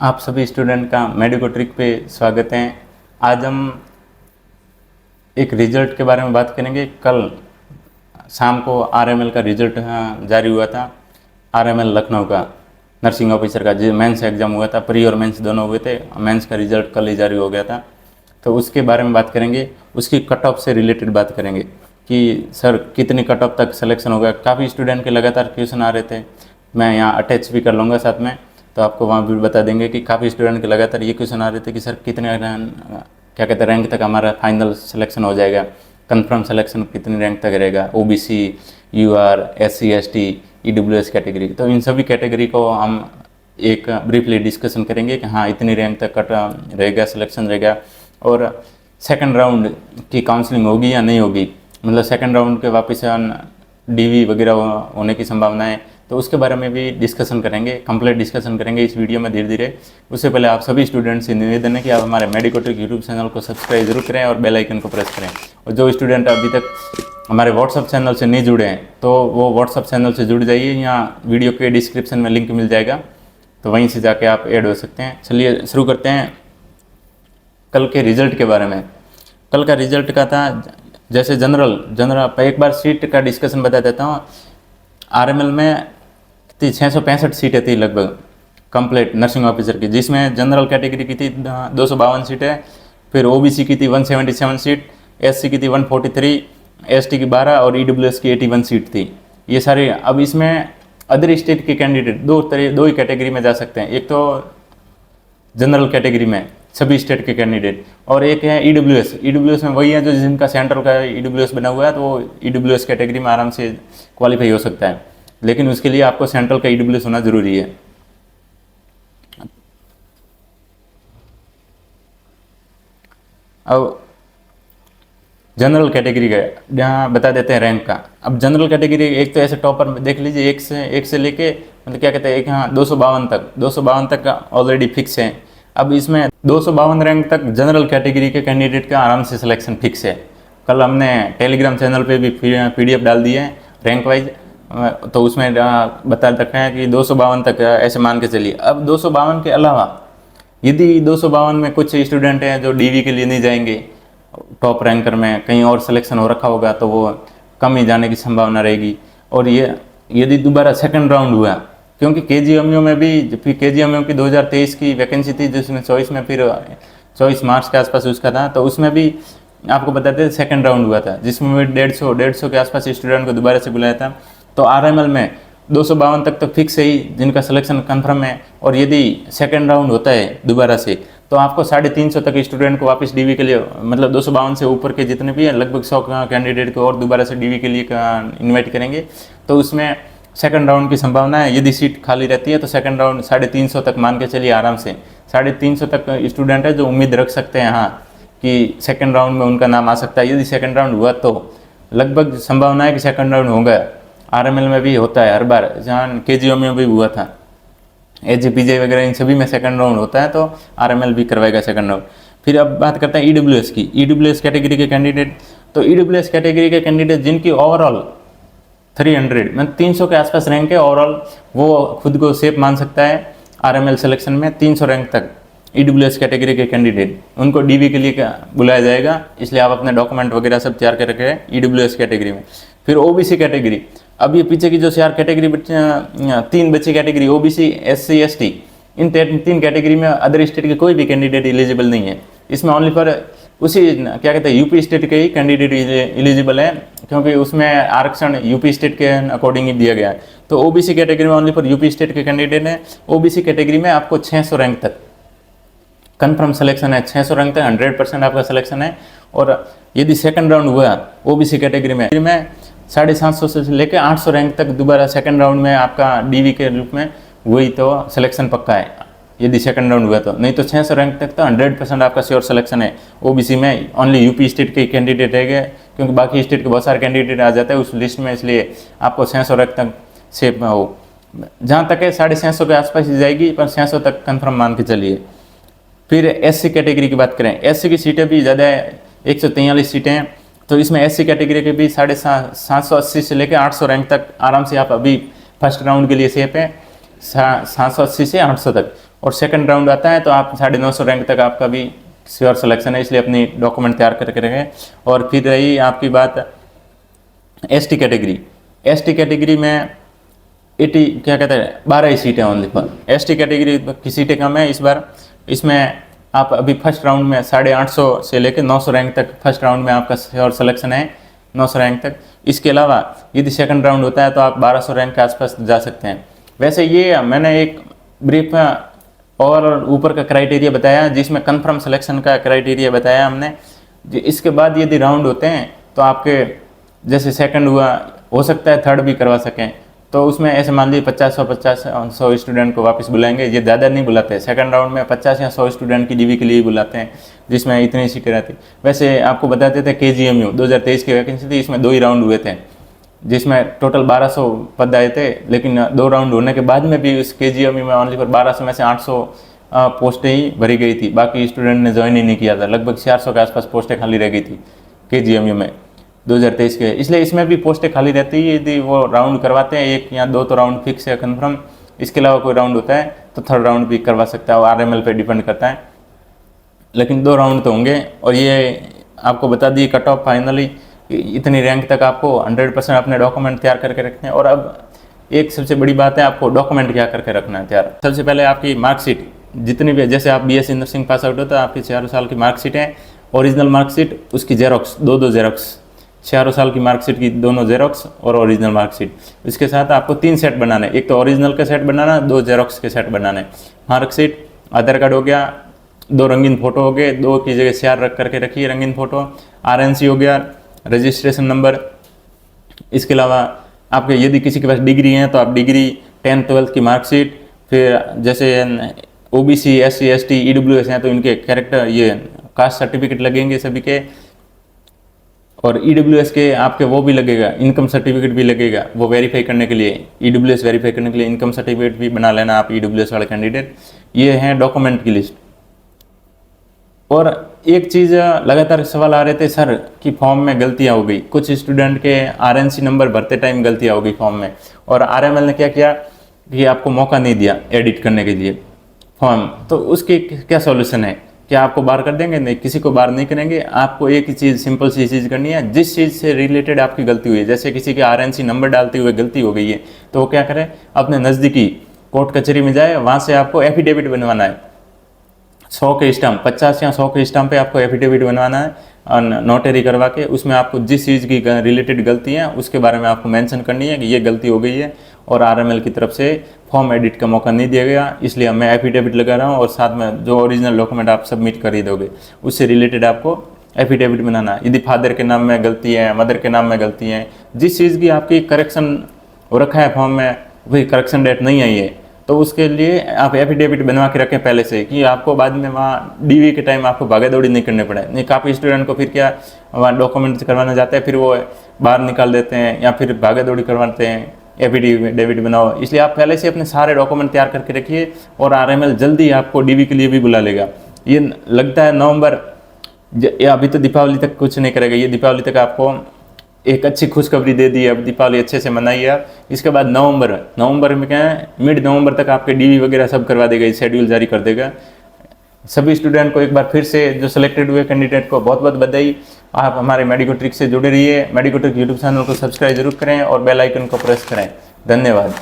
आप सभी स्टूडेंट का मेडिको ट्रिक पे स्वागत है। आज हम एक रिजल्ट के बारे में बात करेंगे। कल शाम को आरएमएल का रिजल्ट जारी हुआ था। आरएमएल लखनऊ का नर्सिंग ऑफिसर का जो मेंस एग्ज़ाम हुआ था, प्री और मेंस दोनों हुए थे। मेंस का रिजल्ट कल ही जारी हो गया था, तो उसके बारे में बात करेंगे। उसकी कट ऑफ से रिलेटेड बात करेंगे कि सर कितनी कट ऑफ तक सिलेक्शन होगा। काफ़ी स्टूडेंट के लगातार क्वेश्चन आ रहे थे, मैं यहाँ अटैच भी कर लूँगा साथ में, तो आपको वहाँ भी बता देंगे कि काफ़ी स्टूडेंट के लगातार ये क्वेश्चन आ रहे थे कि सर कितने क्या कहते हैं रैंक तक हमारा फाइनल सिलेक्शन हो जाएगा, कंफर्म सिलेक्शन कितनी रैंक तक रहेगा, OBC, UR, SC, ST, EWS category. तो इन सभी कैटेगरी को हम एक ब्रीफली डिस्कशन करेंगे कि हाँ इतनी रैंक तक कट रहेगा, सिलेक्शन रहेगा, और सेकंड राउंड की काउंसलिंग होगी या नहीं होगी, मतलब सेकंड राउंड के वापस डीवी वगैरह होने की संभावना है। तो उसके बारे में भी डिस्कशन करेंगे, कंप्लीट डिस्कसन करेंगे इस वीडियो में धीरे धीरे। उससे पहले आप सभी स्टूडेंट्स से निवेदन है कि आप हमारे मेडिको ट्रिक यूट्यूब चैनल को सब्सक्राइब जरूर करें और बेल आइकन को प्रेस करें। और जो स्टूडेंट अभी तक हमारे व्हाट्सअप चैनल से नहीं जुड़े हैं तो वो व्हाट्सअप चैनल से जुड़ जाइए, यहाँ वीडियो के डिस्क्रिप्शन में लिंक मिल जाएगा, तो वहीं से जाके आप ऐड हो सकते हैं। चलिए शुरू करते हैं कल के रिजल्ट के बारे में। कल का रिजल्ट का था जैसे जनरल एक बार सीट का डिस्कशन बता देता हूँ। आरएमएल में 665 सीटें थी लगभग कंप्लीट नर्सिंग ऑफिसर की, जिसमें जनरल कैटेगरी की थी 252 सीटें, फिर ओबीसी की थी 177 सीट, एससी की थी 143, एसटी की 12 और ईडब्ल्यूएस की 81 सीट थी। ये सारे अब इसमें अदर स्टेट के कैंडिडेट दो ही कैटेगरी में जा सकते हैं। एक तो जनरल कैटेगरी में सभी स्टेट के कैंडिडेट, और एक है ईडब्ल्यूएस में वही है जो जिनका सेंट्रल का ईडब्ल्यूएस बना हुआ है, तो वो ईडब्ल्यूएस कैटेगरी में आराम से क्वालिफाई हो सकता है, लेकिन उसके लिए आपको सेंट्रल का ईडब्ल्यूएस होना जरूरी है। अब जनरल कैटेगरी का यहाँ बता देते हैं रैंक का। अब जनरल कैटेगरी एक तो ऐसे टॉपर देख लीजिए, एक से लेके मतलब क्या कहते हैं एक यहाँ 252 तक ऑलरेडी फिक्स है। अब इसमें 252 रैंक तक जनरल कैटेगरी के कैंडिडेट का आराम से सिलेक्शन फिक्स है। कल हमने टेलीग्राम चैनल पे भी पीडीएफ डाल दी है रैंक वाइज, तो उसमें बता रखा है कि 252 तक ऐसे मान के चलिए। अब 252 के अलावा यदि 252 में कुछ स्टूडेंट हैं जो डीवी के लिए नहीं जाएंगे, टॉप रैंकर में कहीं और सिलेक्शन हो रखा होगा, तो वो कम ही जाने की संभावना रहेगी। और ये यदि दोबारा सेकंड राउंड हुआ, क्योंकि केजीएमयू में भी फिर केजीएमयू की 2023 की वैकेंसी थी, जिसमें 24 में फिर 24 मार्च के आसपास उसका था, तो उसमें भी आपको बताते थे सेकंड राउंड हुआ था, जिसमें भी 150 के आसपास स्टूडेंट को दोबारा से बुलाया था। तो आरएमएल में 252 तक तो फिक्स है ही जिनका सिलेक्शन कंफर्म है, और यदि सेकंड राउंड होता है दोबारा से तो आपको 350 तक स्टूडेंट को वापस डीवी के लिए, मतलब 252 से ऊपर के जितने भी हैं लगभग 100 कैंडिडेट को और दोबारा से डीवी के लिए इन्वाइट करेंगे। तो उसमें सेकंड राउंड की संभावना है। यदि सीट खाली रहती है तो सेकंड राउंड 350 तक मान के चलिए, आराम से 350 तक स्टूडेंट है जो उम्मीद रख सकते हैं हाँ कि सेकंड राउंड में उनका नाम आ सकता है। यदि सेकंड राउंड हुआ तो लगभग संभावना है कि सेकंड राउंड होगा। आरएमएल में भी होता है हर बार, जहाँ केजीओ में भी हुआ था, एजीपीजे वगैरह इन सभी में सेकंड राउंड होता है, तो आरएमएल भी करवाएगा सेकंड राउंड। फिर अब बात करते हैं ईडब्ल्यूएस की। ईडब्ल्यूएस कैटेगरी के कैंडिडेट, तो ईडब्ल्यूएस कैटेगरी के कैंडिडेट जिनकी ओवरऑल 300 मतलब 300 के आसपास रैंक है ओवरऑल, वो खुद को सेफ मान सकता है आरएमएल सिलेक्शन में। 300 रैंक तक ईडब्ल्यूएस कैटेगरी के कैंडिडेट, उनको डीवी के लिए बुलाया जाएगा, इसलिए आप अपने डॉक्यूमेंट वगैरह सब तैयार कर रखें ईडब्ल्यूएस कैटेगरी में। फिर ओबीसी कैटेगरी, अब ये पीछे की जो 4 कैटेगरी 3 बची कैटेगरी ओबीसी, एससी, एसटी, इन 3 कैटेगरी में अदर स्टेट के कोई भी कैंडिडेट एलिजिबल नहीं है। इसमें ओनली पर उसी क्या कहते हैं यूपी स्टेट के ही कैंडिडेट एलिजिबल है, क्योंकि उसमें आरक्षण यूपी स्टेट के अकॉर्डिंग ही दिया गया है। तो ओबीसी कैटेगरी में ओनली पर यूपी स्टेट के कैंडिडेट हैं। ओबीसी कैटेगरी में आपको 600 रैंक तक कंफर्म सिलेक्शन है, 600 रैंक तक 100% आपका सिलेक्शन है। और यदि सेकंड राउंड हुआ ओबीसी कैटेगरी में 750 से लेकर 800 रैंक तक दोबारा सेकंड राउंड में आपका डीवी के रूप में वही तो सिलेक्शन पक्का है यदि सेकंड राउंड हुआ तो। नहीं तो 600 रैंक तक तो 100% आपका श्योर सिलेक्शन है। ओबीसी में ओनली यूपी स्टेट के कैंडिडेट रहेंगे, क्योंकि बाकी स्टेट के बहुत सारे कैंडिडेट आ जाते हैं उस लिस्ट में, इसलिए आपको 600 रैंक तक सेफ हो। जहाँ तक है 650 के आसपास ही जाएगी, पर 600 तक कन्फर्म मान के चलिए। फिर एससी कैटेगरी की बात करें, एससी की सीटें भी ज़्यादा है, 143 सीटें हैं। तो इसमें एससी कैटेगरी के भी 780 से लेकर 800 रैंक तक आराम से आप अभी फर्स्ट राउंड के लिए सेफ है। 780 से 800 तक, और सेकंड राउंड आता है तो आप 950 रैंक तक आपका भी श्योर सिलेक्शन है, इसलिए अपनी डॉक्यूमेंट तैयार करके रखें। और फिर रही आपकी बात एसटी कैटेगरी। एसटी कैटेगरी में 80 क्या कहते हैं 12 ही सीटें ओनली पर। एसटी कैटेगरी की सीटें कम है इस बार। इसमें आप अभी फर्स्ट राउंड में 850 से लेकर 900 रैंक तक फर्स्ट राउंड में आपका श्योर सिलेक्शन है, 900 रैंक तक। इसके अलावा यदि सेकंड राउंड होता है तो आप 1200 रैंक के आसपास जा सकते हैं। वैसे ये मैंने एक ब्रीफ और ऊपर का क्राइटेरिया बताया, जिसमें कन्फर्म सिलेक्शन का क्राइटेरिया बताया हमने। इसके बाद यदि राउंड होते हैं तो आपके जैसे सेकंड हुआ, हो सकता है थर्ड भी करवा सकें, तो उसमें ऐसे मान लीजिए 50-100 स्टूडेंट को वापस बुलाएंगे। ये ज़्यादा नहीं बुलाते, सेकंड राउंड में 50 या 100 स्टूडेंट की डीवी के लिए बुलाते हैं, जिसमें इतनी सीटें रहती। वैसे आपको बताते थे KGMU 2023 की वैकेंसी थी, इसमें 2 ही राउंड हुए थे, जिसमें टोटल 1200 पद आए थे। लेकिन 2 राउंड होने के बाद में भी उस KGMU में ओनली पर 1200 में से 800 पोस्टें ही भरी गई थी, बाकी स्टूडेंट ने ज्वाइन ही नहीं किया था। लगभग 400 के आसपास पोस्टें खाली रह गई थी KGMU में 2023 के। इसलिए इसमें भी पोस्टें खाली रहती है। यदि वो राउंड करवाते हैं 1 या 2 तो राउंड फिक्स है कन्फर्म, इसके अलावा कोई राउंड होता है तो थर्ड राउंड भी करवा सकता है, और RML पे डिपेंड करता है, लेकिन 2 राउंड तो होंगे। और ये आपको बता दी कट ऑफ फाइनली इतनी रैंक तक आपको 100% अपने डॉक्यूमेंट तैयार करके रखने हैं। और अब एक सबसे बड़ी बात है, आपको डॉक्यूमेंट क्या करके रखना है तैयार। सबसे पहले आपकी मार्कशीट जितनी भी, जैसे आप BSc नर्सिंग पास आउट हो तो आपकी 4 साल की मार्कशीट है, ओरिजिनल मार्कशीट, उसकी जेरोक्स 2 जेरोक्स, 4 साल की मार्कशीट की दोनों जेरोक्स और ओरिजिनल मार्कशीट। इसके साथ आपको 3 सेट बनाने, एक तो ओरिजिनल का सेट बनाना, 2 जेरोक्स के सेट बनाने। मार्कशीट, आधार कार्ड हो गया, 2 रंगीन फोटो हो गए, 2 की जगह 4 रख करके रखिए रंगीन फोटो। RNC हो गया, रजिस्ट्रेशन नंबर। इसके अलावा आपके यदि किसी के पास डिग्री है तो आप डिग्री, 10th 12th की मार्कशीट, फिर जैसे OBC SC ST EWS हैं तो इनके कैरेक्टर, ये कास्ट सर्टिफिकेट लगेंगे सभी के। और EWS के आपके वो भी लगेगा, इनकम सर्टिफिकेट भी लगेगा, वो वेरीफाई करने के लिए, EWS वेरीफाई करने के लिए इनकम सर्टिफिकेट भी बना लेना आप EWS वाले कैंडिडेट। ये हैं डॉक्यूमेंट की लिस्ट। और एक चीज़ लगातार सवाल आ रहे थे सर कि फॉर्म में गलतियां हो गई, कुछ स्टूडेंट के RNC नंबर भरते टाइम गलतियां हो गई फॉर्म में, और RML ने क्या किया कि आपको मौका नहीं दिया एडिट करने के लिए फॉर्म। तो उसके क्या सॉल्यूशन है? क्या आपको बार कर देंगे? नहीं, किसी को बार नहीं करेंगे। आपको एक ही चीज़, सिंपल सी चीज़ करनी है, जिस चीज़ से रिलेटेड आपकी गलती हुई है, जैसे किसी के RNC नंबर डालते हुए गलती हो गई है तो वो क्या करें, अपने नज़दीकी कोर्ट कचहरी में जाए, वहाँ से आपको एफिडेविट बनवाना है। 100 के स्टाम्प, 50 या 100 के स्टाम्प पे आपको एफिडेविट बनवाना है, और नोटरी करवा के उसमें आपको जिस चीज़ की रिलेटेड गलती है उसके बारे में आपको मेंशन करनी है कि ये गलती हो गई है, और RML की तरफ से फॉर्म एडिट का मौका नहीं दिया गया, इसलिए मैं एफिडेविट लगा रहा हूँ। और साथ में जो ओरिजिनल डॉक्यूमेंट आप सबमिट कर ही दोगे उससे रिलेटेड आपको एफिडेविट बनाना है। यदि फादर के नाम में गलती है, मदर के नाम में गलती है, जिस चीज़ की आपकी करेक्शन हो रखा है फॉर्म में, वही करेक्शन डेट नहीं आई है, तो उसके लिए आप एफिडेविट बनवा के रखें पहले से, कि आपको बाद में वहाँ DV के टाइम आपको भागा दौड़ी नहीं करने पड़े। नहीं, काफ़ी स्टूडेंट को फिर क्या, वहाँ डॉक्यूमेंट करवाना जाता है, फिर वो बाहर निकाल देते हैं या फिर भागा दौड़ी करवाते हैं, एफिडेविट बनाओ। इसलिए आप पहले से अपने सारे डॉक्यूमेंट तैयार करके रखिए, और RML जल्दी आपको DV के लिए भी बुला लेगा। ये लगता है नवंबर, अभी तो दीपावली तक कुछ नहीं करेगा, ये दीपावली तक आपको एक अच्छी खुशखबरी दे दी है। अब दीपावली अच्छे से मनाइए आप। इसके बाद नवंबर में क्या है, मिड नवंबर तक आपके DV वगैरह सब करवा देगा, शेड्यूल जारी कर देगा। सभी स्टूडेंट को एक बार फिर से, जो सिलेक्टेड हुए कैंडिडेट को बहुत बहुत बधाई। आप हमारे मेडिको ट्रिक से जुड़े रहिए। मेडिको ट्रिक यूट्यूब चैनल को सब्सक्राइब जरूर करें और बेल आइकन को प्रेस करें। धन्यवाद।